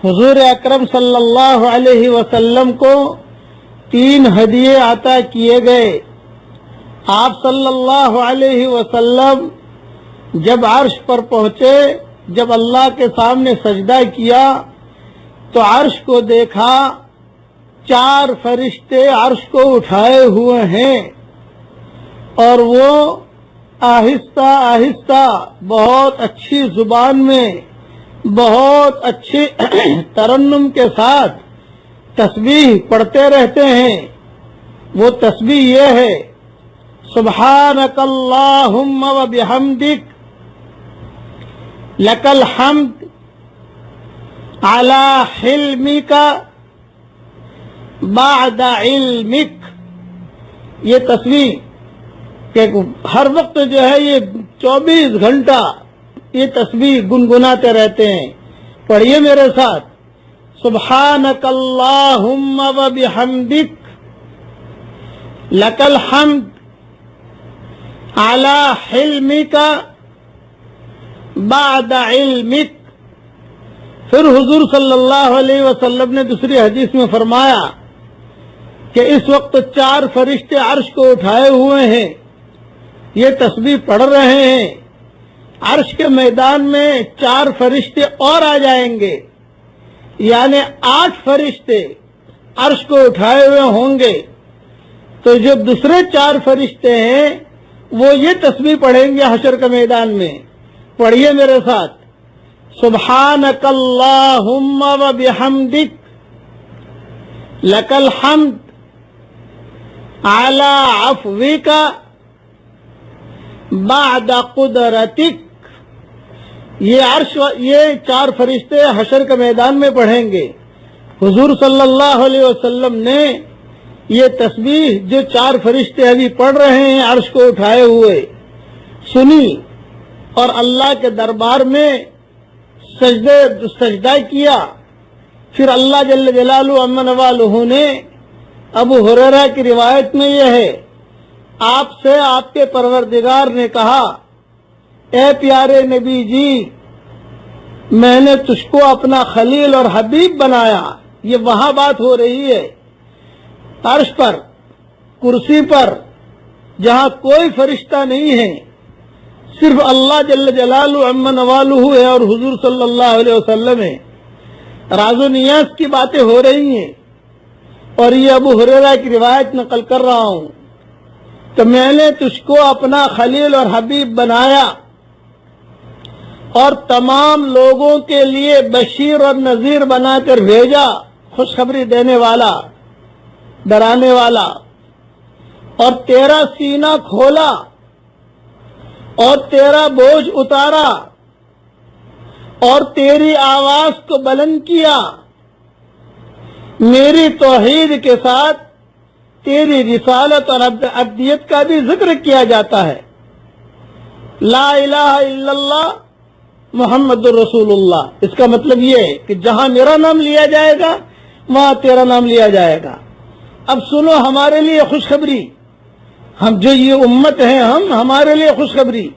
حضور اکرم صلی اللہ علیہ وسلم کو 3 ہدیے عطا کیے گئے۔ آپ صلی اللہ علیہ وسلم جب عرش پر پہنچے، جب اللہ کے سامنے سجدہ کیا تو عرش کو دیکھا، 4 فرشتے عرش کو اٹھائے ہوئے ہیں اور وہ آہستہ آہستہ بہت اچھی زبان میں، بہت اچھی ترنم کے ساتھ تسبیح پڑھتے رہتے ہیں۔ وہ تسبیح یہ ہے: سبحانک اللہم و بحمدک لک الحمد علی حلمک بعد علمک۔ یہ تسبیح کہ ہر وقت جو ہے یہ 24 گھنٹہ یہ تسبیح گنگناتے رہتے ہیں۔ پڑھیے میرے ساتھ: سبحانک اللہم و بحمدک لک الحمد علی حلمک بعد علمک۔ پھر حضور صلی اللہ علیہ وسلم نے دوسری حدیث میں فرمایا کہ اس وقت 4 فرشتے عرش کو اٹھائے ہوئے ہیں، یہ تسبیح پڑھ رہے ہیں۔ عرش کے میدان میں 4 فرشتے اور آ جائیں گے، یعنی 8 فرشتے عرش کو اٹھائے ہوئے ہوں گے۔ تو جو دوسرے 4 فرشتے ہیں وہ یہ تسبیح پڑھیں گے حشر کے میدان میں۔ پڑھیے میرے ساتھ: سبحانک اللہم و بحمدک لک الحمد علی عفوک بعد قدرتک۔ یہ 4 فرشتے حشر کے میدان میں پڑھیں گے۔ حضور صلی اللہ علیہ وسلم نے یہ تسبیح جو 4 فرشتے ابھی پڑھ رہے ہیں عرش کو اٹھائے ہوئے سنی اور اللہ کے دربار میں سجدہ کیا۔ پھر اللہ جل جلالہ عز والہ نے ابو ہریرہ کی روایت میں یہ ہے، آپ سے آپ کے پروردگار نے کہا: اے پیارے نبی جی، میں نے تجھ کو اپنا خلیل اور حبیب بنایا۔ یہ وہاں بات ہو رہی ہے عرش پر، کرسی پر، جہاں کوئی فرشتہ نہیں ہے، صرف اللہ جل جلالہ عز والہ ہے اور حضور صلی اللہ علیہ وسلم ہے۔ راز و نیاز کی باتیں ہو رہی ہیں اور یہ ابو ہریرہ کی روایت نقل کر رہا ہوں۔ تو میں نے تجھ کو اپنا خلیل اور حبیب بنایا اور تمام لوگوں کے لیے بشیر اور نذیر بنا کر بھیجا، خوشخبری دینے والا، ڈرانے والا۔ اور تیرا سینہ کھولا اور تیرا بوجھ اتارا اور تیری آواز کو بلند کیا۔ میری توحید کے ساتھ تیری رسالت اور عبدیت کا بھی ذکر کیا جاتا ہے۔ لا الہ الا اللہ محمد الرسول اللہ۔ اس کا مطلب یہ ہے کہ جہاں میرا نام لیا جائے گا وہاں تیرا نام لیا جائے گا۔ اب سنو ہمارے لیے خوشخبری، ہم جو یہ امت ہیں ہمارے لیے خوشخبری،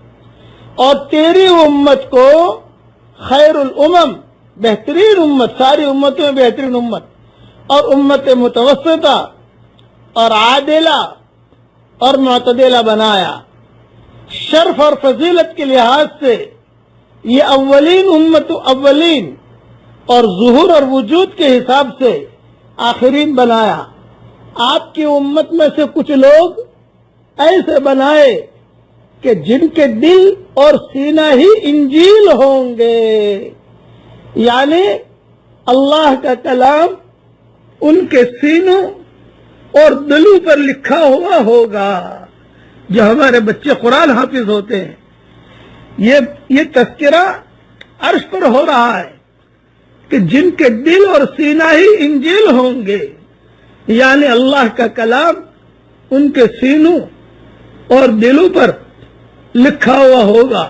اور تیری امت کو خیر الامم، بہترین امت، ساری امتوں میں بہترین امت، اور امت متوسطہ اور عادلہ اور معتدلہ بنایا۔ شرف اور فضیلت کے لحاظ سے یہ اولین امت اولین، اور ظہور اور وجود کے حساب سے آخرین بنایا۔ آپ کی امت میں سے کچھ لوگ ایسے بنائے کہ جن کے دل اور سینہ ہی انجیل ہوں گے، یعنی اللہ کا کلام ان کے سینوں اور دلوں پر لکھا ہوا ہوگا۔ جو ہمارے بچے قرآن حافظ ہوتے ہیں، یہ تذکرہ عرش پر ہو رہا ہے کہ جن کے دل اور سینہ ہی انجیل ہوں گے، یعنی اللہ کا کلام ان کے سینوں اور دلوں پر لکھا ہوا ہوگا۔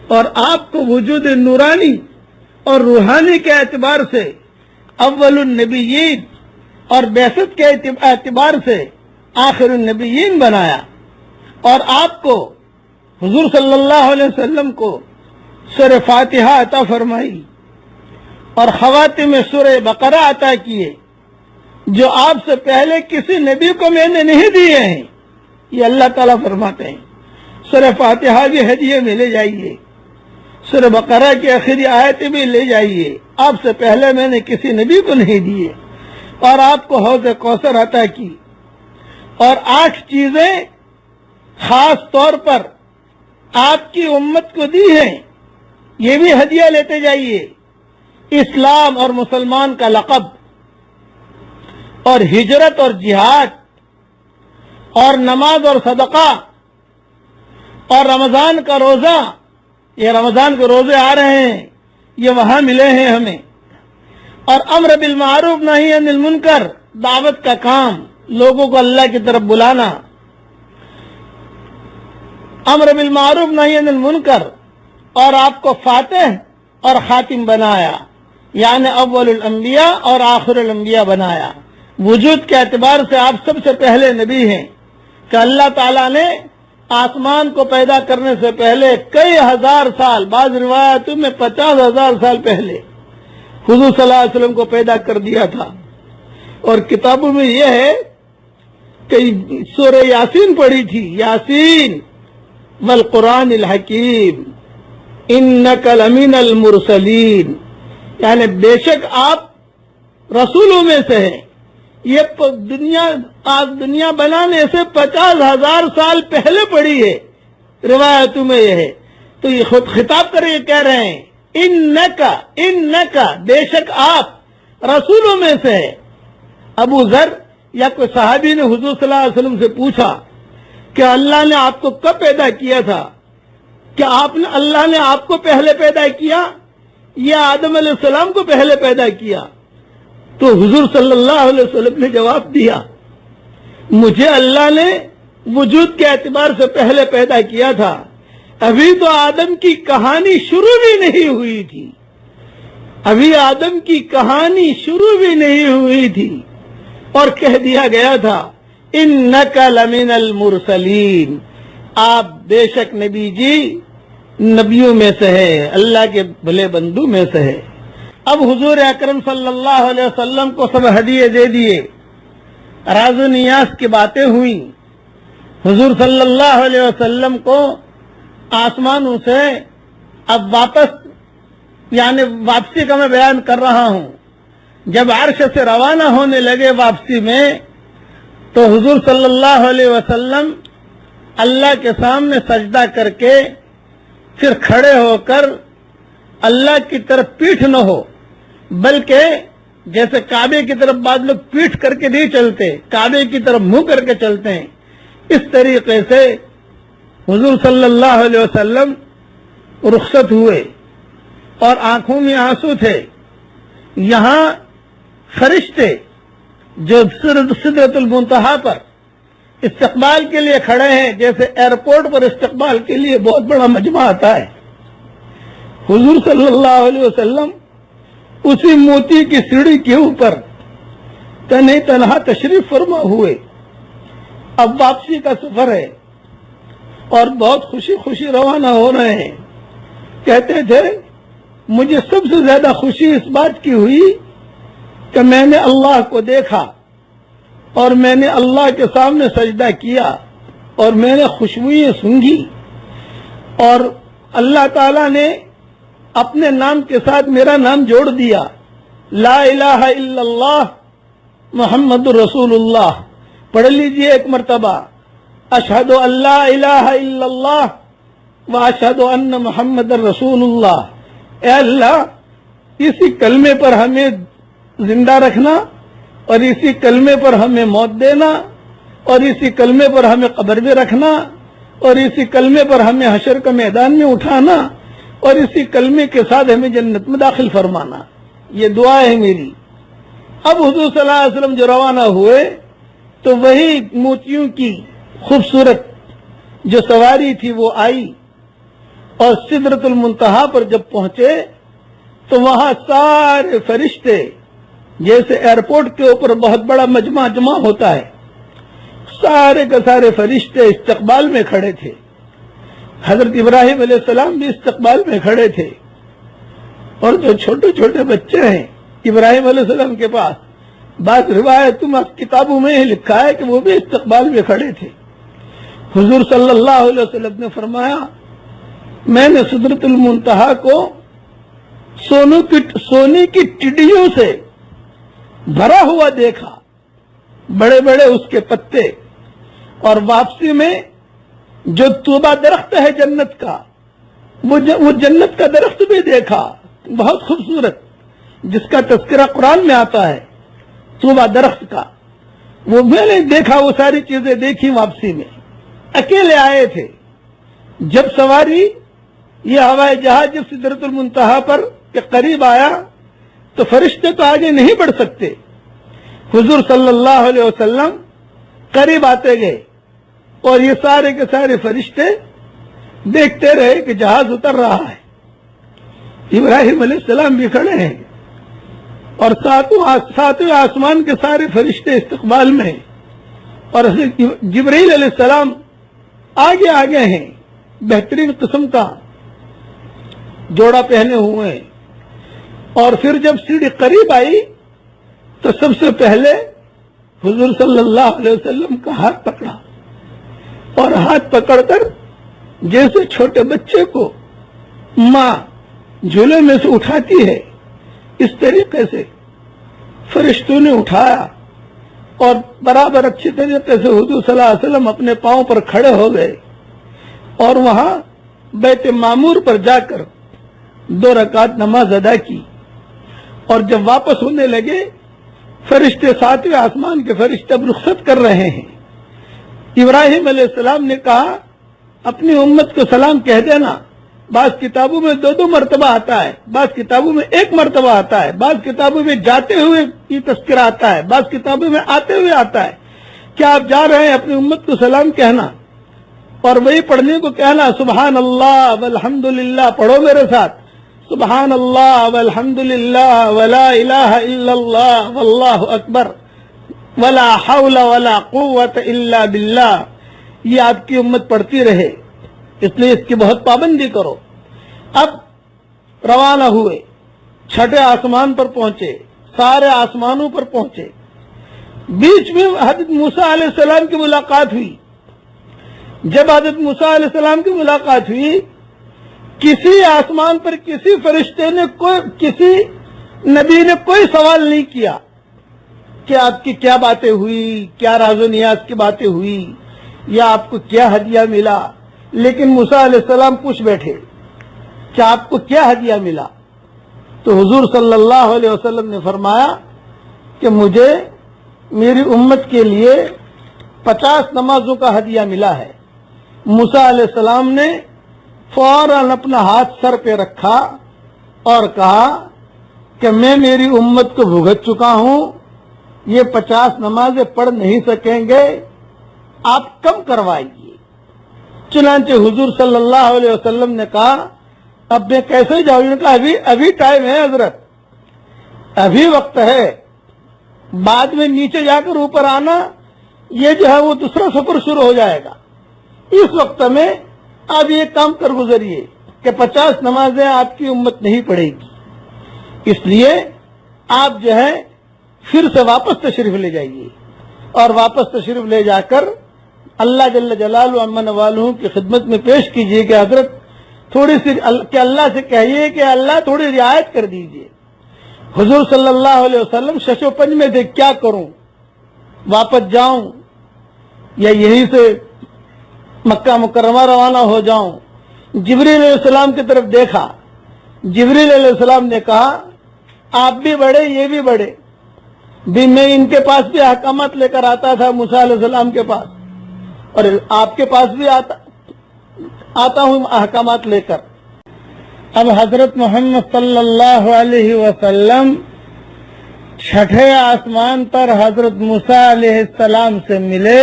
اور آپ کو وجود نورانی اور روحانی کے اعتبار سے اول النبیین اور بعثت کے اعتبار سے آخر النبیین بنایا، اور آپ کو حضور صلی اللہ علیہ وسلم کو سورہ فاتحہ عطا فرمائی اور خواتم سورہ بقرہ عطا کیے جو آپ سے پہلے کسی نبی کو میں نے نہیں دیے ہیں. یہ اللہ تعالیٰ فرماتے ہیں. سورہ فاتحہ بھی ہدیے میں لے جائیے, سورہ بقرہ کی آخری آیت بھی لے جائیے, آپ سے پہلے میں نے کسی نبی کو نہیں دیے. اور آپ کو حوض کوثر عطا کی, اور 8 چیزیں خاص طور پر آپ کی امت کو دی ہیں, یہ بھی ہدیہ لیتے جائیے. اسلام اور مسلمان کا لقب, اور ہجرت اور جہاد, اور نماز اور صدقہ, اور رمضان کا روزہ. یہ رمضان کے روزے آ رہے ہیں, یہ وہاں ملے ہیں ہمیں. اور امر بالمعروف نہی عن المنکر, دعوت کا کام, لوگوں کو اللہ کی طرف بلانا. امر بالمعروف نہی عن المنکر, اور آپ کو فاتح اور خاتم بنایا, یعنی اول الانبیاء اور آخر الانبیاء بنایا. وجود کے اعتبار سے آپ سب سے پہلے نبی ہیں کہ اللہ تعالیٰ نے آسمان کو پیدا کرنے سے پہلے کئی ہزار سال, بعض روایتوں میں 50,000 سال پہلے حضور صلی اللہ علیہ وسلم کو پیدا کر دیا تھا. اور کتابوں میں یہ ہے کہ سورہ یاسین پڑھی تھی, یاسین والقرآن الحکیم انک لمن المرسلین, یعنی بے شک آپ رسولوں میں سے ہیں. یہ دنیا بنانے سے 50,000 سال پہلے پڑھی ہے, روایتوں میں یہ ہے. تو یہ خود خطاب کر کے کہہ رہے ہیں انکا بے شک آپ رسولوں میں سے ہے. ابو ذر یا کوئی صحابی نے حضور صلی اللہ علیہ وسلم سے پوچھا کہ اللہ نے آپ کو کب پیدا کیا تھا, کہ اللہ نے آپ کو پہلے پیدا کیا یا آدم علیہ السلام کو پہلے پیدا کیا؟ تو حضور صلی اللہ علیہ وسلم نے جواب دیا, مجھے اللہ نے وجود کے اعتبار سے پہلے پیدا کیا تھا, ابھی تو آدم کی کہانی شروع بھی نہیں ہوئی تھی, ابھی آدم کی کہانی شروع بھی نہیں ہوئی تھی. اور کہہ دیا گیا تھا انک لمن المرسلین, آپ بے شک نبی جی نبیوں میں سے ہے, اللہ کے بھلے بندوں میں سے ہے. اب حضور اکرم صلی اللہ علیہ وسلم کو سب ہدیے دے دیے, راز و نیاز کی باتیں ہوئیں. حضور صلی اللہ علیہ وسلم کو آسمانوں سے اب یعنی واپسی کا میں بیان کر رہا ہوں. جب عرش سے روانہ ہونے لگے واپسی میں, تو حضور صلی اللہ علیہ وسلم اللہ کے سامنے سجدہ کر کے پھر کھڑے ہو کر اللہ کی طرف پیٹھ نہ ہو, بلکہ جیسے کعبے کی طرف بعض لوگ پیٹھ کر کے نہیں چلتے, کعبے کی طرف منہ کر کے چلتے ہیں, اس طریقے سے حضور صلی اللہ علیہ وسلم رخصت ہوئے اور آنکھوں میں آنسو تھے. یہاں فرشتے جو سدرۃ المنتہا پر استقبال کے لیے کھڑے ہیں, جیسے ایئرپورٹ پر استقبال کے لیے بہت بڑا مجمع آتا ہے, حضور صلی اللہ علیہ وسلم اسی موتی کی سیڑھی کے اوپر تنہا تشریف فرما ہوئے. اب واپسی کا سفر ہے اور بہت خوشی خوشی روانہ ہو رہے ہیں. کہتے تھے مجھے سب سے زیادہ خوشی اس بات کی ہوئی کہ میں نے اللہ کو دیکھا اور میں نے اللہ کے سامنے سجدہ کیا اور میں نے خوشبوئیں سونگھی, اور اللہ تعالیٰ نے اپنے نام کے ساتھ میرا نام جوڑ دیا, لا الہ الا اللہ محمد رسول اللہ. پڑھ لیجئے ایک مرتبہ, اشہد ان لا الہ الا اللہ واشہد ان محمد رسول اللہ. اے اللہ, اسی کلمے پر ہمیں زندہ رکھنا, اور اسی کلمے پر ہمیں موت دینا, اور اسی کلمے پر ہمیں قبر میں رکھنا, اور اسی کلمے پر ہمیں حشر کا میدان میں اٹھانا, اور اسی کلمے کے ساتھ ہمیں جنت میں داخل فرمانا. یہ دعا ہے میری. اب حضور صلی اللہ علیہ وسلم جو روانہ ہوئے تو وہی موتیوں کی خوبصورت جو سواری تھی وہ آئی, اور سدرۃ المنتہا پر جب پہنچے تو وہاں سارے فرشتے, جیسے ایئرپورٹ کے اوپر بہت بڑا مجمع جمع ہوتا ہے, سارے کے سارے فرشتے استقبال میں کھڑے تھے. حضرت ابراہیم علیہ السلام بھی استقبال میں کھڑے تھے. اور جو چھوٹے چھوٹے بچے ہیں ابراہیم علیہ السلام کے پاس، بعض روایت کتابوں میں لکھا ہے کہ وہ بھی استقبال میں کھڑے تھے۔ حضور صلی اللہ علیہ وسلم نے فرمایا میں نے سدرۃ المنتہا کو سونے کی ٹڈیوں سے بھرا ہوا دیکھا، بڑے بڑے اس کے پتے، اور واپسی میں جو طوبہ درخت ہے جنت کا، وہ جنت کا درخت بھی دیکھا، بہت خوبصورت، جس کا تذکرہ قرآن میں آتا ہے طوبہ درخت کا، وہ میں نے دیکھا، وہ ساری چیزیں دیکھی۔ واپسی میں اکیلے آئے تھے۔ جب سواری یہ ہوائی جہاز جب سدرۃ المنتہا پر کے قریب آیا تو فرشتے تو آگے نہیں بڑھ سکتے، حضور صلی اللہ علیہ وسلم قریب آتے گئے، اور یہ سارے کے سارے فرشتے دیکھتے رہے کہ جہاز اتر رہا ہے۔ ابراہیم علیہ السلام بھی کھڑے ہیں، اور ساتویں آسمان کے سارے فرشتے استقبال میں، اور جبرائیل علیہ السلام آگے آگے ہیں، بہترین قسم کا جوڑا پہنے ہوئے ہیں۔ اور پھر جب سیڑھی قریب آئی تو سب سے پہلے حضور صلی اللہ علیہ وسلم کا ہاتھ پکڑا، اور ہاتھ پکڑ کر جیسے چھوٹے بچے کو ماں جھولے میں سے اٹھاتی ہے اس طریقے سے فرشتوں نے اٹھایا، اور برابر اچھی طریقے سے حضور صلی اللہ علیہ وسلم اپنے پاؤں پر کھڑے ہو گئے، اور وہاں بیت معمور پر جا کر 2 رکعت نماز ادا کی۔ اور جب واپس ہونے لگے، فرشتے ساتویں آسمان کے فرشتے اب رخصت کر رہے ہیں۔ ابراہیم علیہ السلام نے کہا اپنی امت کو سلام کہہ دینا۔ بعض کتابوں میں 2 مرتبہ آتا ہے، بعض کتابوں میں 1 مرتبہ آتا ہے، بعض کتابوں میں جاتے ہوئے یہ تذکرہ آتا ہے، بعض کتابوں میں آتے ہوئے آتا ہے۔ کیا آپ جا رہے ہیں اپنی امت کو سلام کہنا، اور وہی پڑھنے کو کہنا سبحان اللہ والحمدللہ، پڑھو میرے ساتھ، سبحان اللہ والحمدللہ ولا الہ الا اللہ واللہ اکبر ولا حول ولا قوت الا باللہ، یہ آپ کی امت پڑھتی رہے، اس لیے اس کی بہت پابندی کرو۔ اب روانہ ہوئے، 6 آسمان پر پہنچے، سارے آسمانوں پر پہنچے، بیچ میں حضرت موسیٰ علیہ السلام کی ملاقات ہوئی۔ جب حضرت موسیٰ علیہ السلام کی ملاقات ہوئی، کسی آسمان پر کسی فرشتے نے کسی نبی نے کوئی سوال نہیں کیا کہ آپ کی کیا باتیں ہوئی، کیا راز و نیاز کی باتیں ہوئی، یا آپ کو کیا ہدیہ ملا، لیکن موسیٰ علیہ السلام پوچھ بیٹھے کہ آپ کو کیا ہدیہ ملا۔ تو حضور صلی اللہ علیہ وسلم نے فرمایا کہ مجھے میری امت کے لیے 50 نمازوں کا ہدیہ ملا ہے۔ موسیٰ علیہ السلام نے فوراً اپنا ہاتھ سر پہ رکھا اور کہا کہ میں میری امت کو بھگت چکا ہوں، یہ 50 نمازیں پڑھ نہیں سکیں گے، آپ کم کروائیے۔ چنانچہ حضور صلی اللہ علیہ وسلم نے کہا اب میں کیسے جاؤں؟ انہوں نے کہا ابھی ٹائم ہے حضرت، ابھی وقت ہے، بعد میں نیچے جا کر اوپر آنا یہ جو ہے وہ دوسرا سفر شروع ہو جائے گا، اس وقت میں آپ یہ کام کر گزریے کہ 50 نمازیں آپ کی امت نہیں پڑھے گی، اس لیے آپ جو ہے پھر سے واپس تشریف لے جائیے، اور واپس تشریف لے جا کر اللہ جل جلالہ عما والہ کی خدمت میں پیش کیجئے کہ حضرت تھوڑی سی کہ اللہ سے کہیے کہ اللہ تھوڑی رعایت کر دیجئے۔ حضور صلی اللہ علیہ وسلم شش و پنج میں تھے، کیا کروں، واپس جاؤں یا یہیں سے مکہ مکرمہ روانہ ہو جاؤں؟ جبریل علیہ السلام کی طرف دیکھا، جبریل علیہ السلام نے کہا آپ بھی بڑھے یہ بھی بڑھے، بھی میں ان کے پاس بھی احکامات لے کر آتا تھا موسیٰ علیہ السلام کے پاس، اور آپ کے پاس بھی آتا ہوں احکامات لے کر۔ اب حضرت محمد صلی اللہ علیہ وسلم 6 آسمان پر حضرت موسیٰ علیہ السلام سے ملے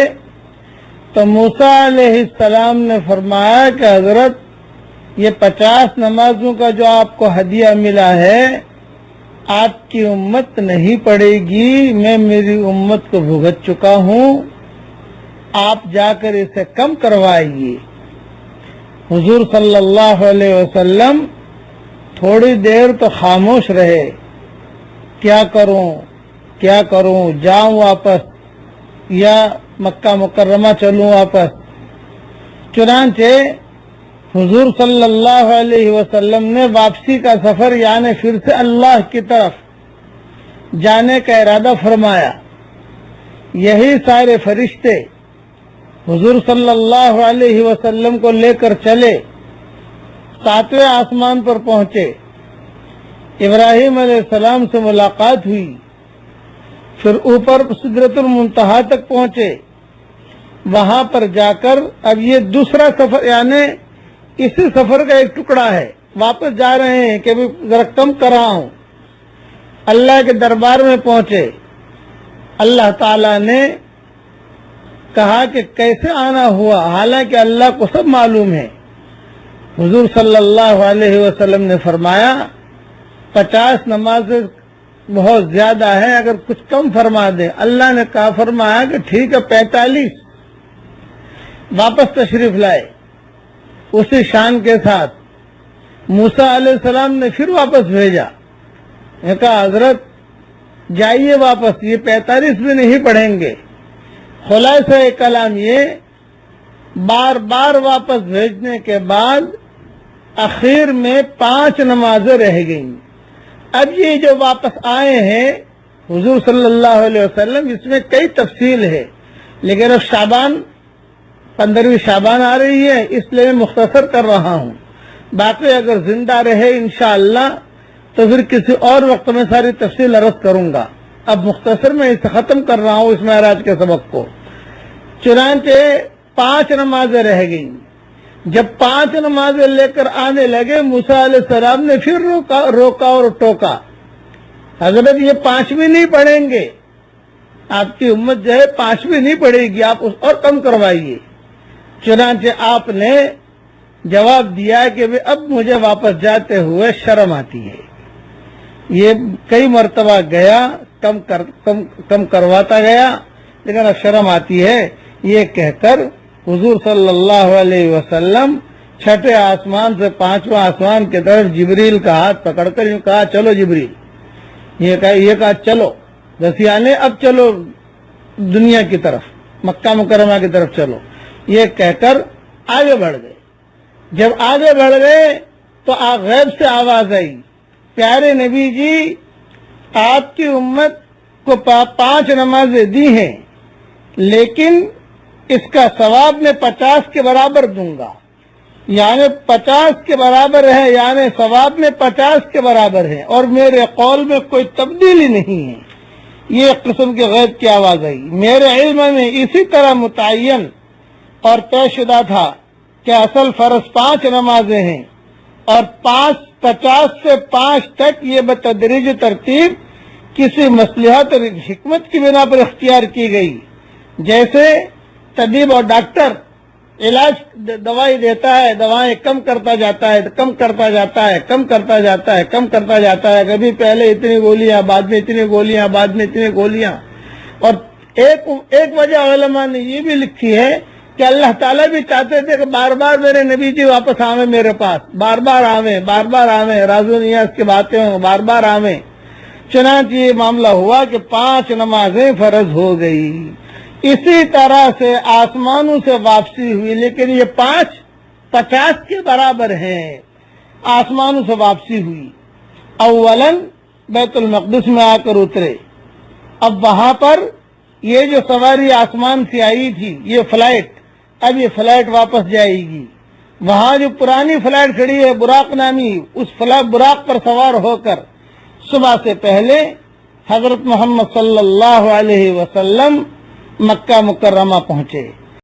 تو موسیٰ علیہ السلام نے فرمایا کہ حضرت یہ 50 نمازوں کا جو آپ کو ہدیہ ملا ہے آپ کی امت نہیں پڑے گی، میں میری امت کو بھگت چکا ہوں، آپ جا کر اسے کم کروائیے۔ حضور صلی اللہ علیہ وسلم تھوڑی دیر تو خاموش رہے، کیا کروں، جاؤں واپس یا مکہ مکرمہ چلوں واپس؟ چنانچہ حضور صلی اللہ علیہ وسلم نے واپسی کا سفر یعنی پھر سے اللہ کی طرف جانے کا ارادہ فرمایا۔ یہی سارے فرشتے حضور صلی اللہ علیہ وسلم کو لے کر چلے، 7ویں آسمان پر پہنچے، ابراہیم علیہ السلام سے ملاقات ہوئی، پھر اوپر سدرۃ المنتہا تک پہنچے۔ وہاں پر جا کر اب یہ دوسرا سفر یعنی اسی سفر کا ایک ٹکڑا ہے، واپس جا رہے ہیں کہ ذرا کم کراؤں۔ اللہ کے دربار میں پہنچے، اللہ تعالیٰ نے کہا کہ کیسے آنا ہوا، حالانکہ اللہ کو سب معلوم ہے۔ حضور صلی اللہ علیہ وسلم نے فرمایا 50 نمازیں بہت زیادہ ہیں، اگر کچھ کم فرما دیں۔ اللہ نے کہا فرمایا کہ ٹھیک ہے 45۔ واپس تشریف لائے اسی شان کے ساتھ۔ موسیٰ علیہ السلام نے پھر واپس بھیجا، نے کہا حضرت جائیے واپس، یہ 45 بھی نہیں پڑھیں گے۔ خلاصہ کلام یہ بار بار واپس بھیجنے کے بعد اخیر میں 5 نمازیں رہ گئیں۔ اب یہ جو واپس آئے ہیں حضور صلی اللہ علیہ وسلم، اس میں کئی تفصیل ہے، لیکن اب شعبان 15ویں شعبان آ رہی ہے، اس لیے میں مختصر کر رہا ہوں۔ باقی اگر زندہ رہے انشاءاللہ تو پھر کسی اور وقت میں ساری تفصیل عرض کروں گا۔ اب مختصر میں اسے ختم کر رہا ہوں اس معراج کے سبق کو۔ چنانچہ 5 نمازیں رہ گئیں۔ جب 5 نمازیں لے کر آنے لگے، موسیٰ علیہ السلام نے پھر روکا اور ٹوکا، حضرت یہ 5ویں نہیں پڑھیں گے، آپ کی امت جو ہے 5ویں نہیں پڑھے گی، آپ اس اور کم کروائیے۔ چنانچہ آپ نے جواب دیا کہ اب مجھے واپس جاتے ہوئے شرم آتی ہے۔ یہ کئی مرتبہ گیا، کم کرواتا گیا، لیکن اب شرم آتی ہے۔ یہ کہہ کر حضور صلی اللہ علیہ وسلم 6 آسمان سے 5واں آسمان کی طرف جبریل کا ہاتھ پکڑ کر یوں کہا چلو جبریل، یہ کہا چلو، بس یعنی اب چلو دنیا کی طرف، مکہ مکرمہ کی طرف چلو، یہ کہہ کر آگے بڑھ گئے۔ جب آگے بڑھ گئے تو غیب سے آواز آئی، پیارے نبی جی آپ کی امت کو 5 نمازیں دی ہیں، لیکن اس کا ثواب میں 50 کے برابر دوں گا، یعنی 50 کے برابر ہے، یعنی ثواب میں 50 کے برابر ہے، اور میرے قول میں کوئی تبدیلی نہیں ہے۔ یہ ایک قسم کے غیب کی آواز آئی۔ میرے علم میں اسی طرح متعین اور طے شدہ تھا کہ اصل فرض 5 نمازیں ہیں، اور 50 سے 5 تک یہ بتدریج ترتیب کسی مصلحت اور حکمت کی بنا پر اختیار کی گئی۔ جیسے طبیب اور ڈاکٹر علاج دوائی دیتا ہے، دوائیں کم کرتا جاتا ہے، کم کرتا جاتا ہے، کم کرتا جاتا ہے، کم کرتا جاتا ہے، کبھی پہلے اتنی گولیاں، بعد میں اتنی گولیاں، بعد میں اتنی گولیاں۔ اور ایک وجہ علماء نے یہ بھی لکھی ہے کہ اللہ تعالیٰ بھی چاہتے تھے کہ بار بار میرے نبی جی واپس آویں میرے پاس، بار بار آویں، راز و نیاز کی باتیں ہوں، بار بار آویں۔ چنانچہ یہ معاملہ ہوا کہ 5 نمازیں فرض ہو گئی۔ اسی طرح سے آسمانوں سے واپسی ہوئی، لیکن یہ 5 50 کے برابر ہیں۔ آسمانوں سے واپسی ہوئی، اولاً بیت المقدس میں آ کر اترے۔ اب وہاں پر یہ جو سواری آسمان سے آئی تھی، یہ فلائٹ، اب یہ فلائٹ واپس جائے گی۔ وہاں جو پرانی فلائٹ کھڑی ہے براق نامی، اس براق پر سوار ہو کر صبح سے پہلے حضرت محمد صلی اللہ علیہ وسلم مکہ مکرمہ پہنچے۔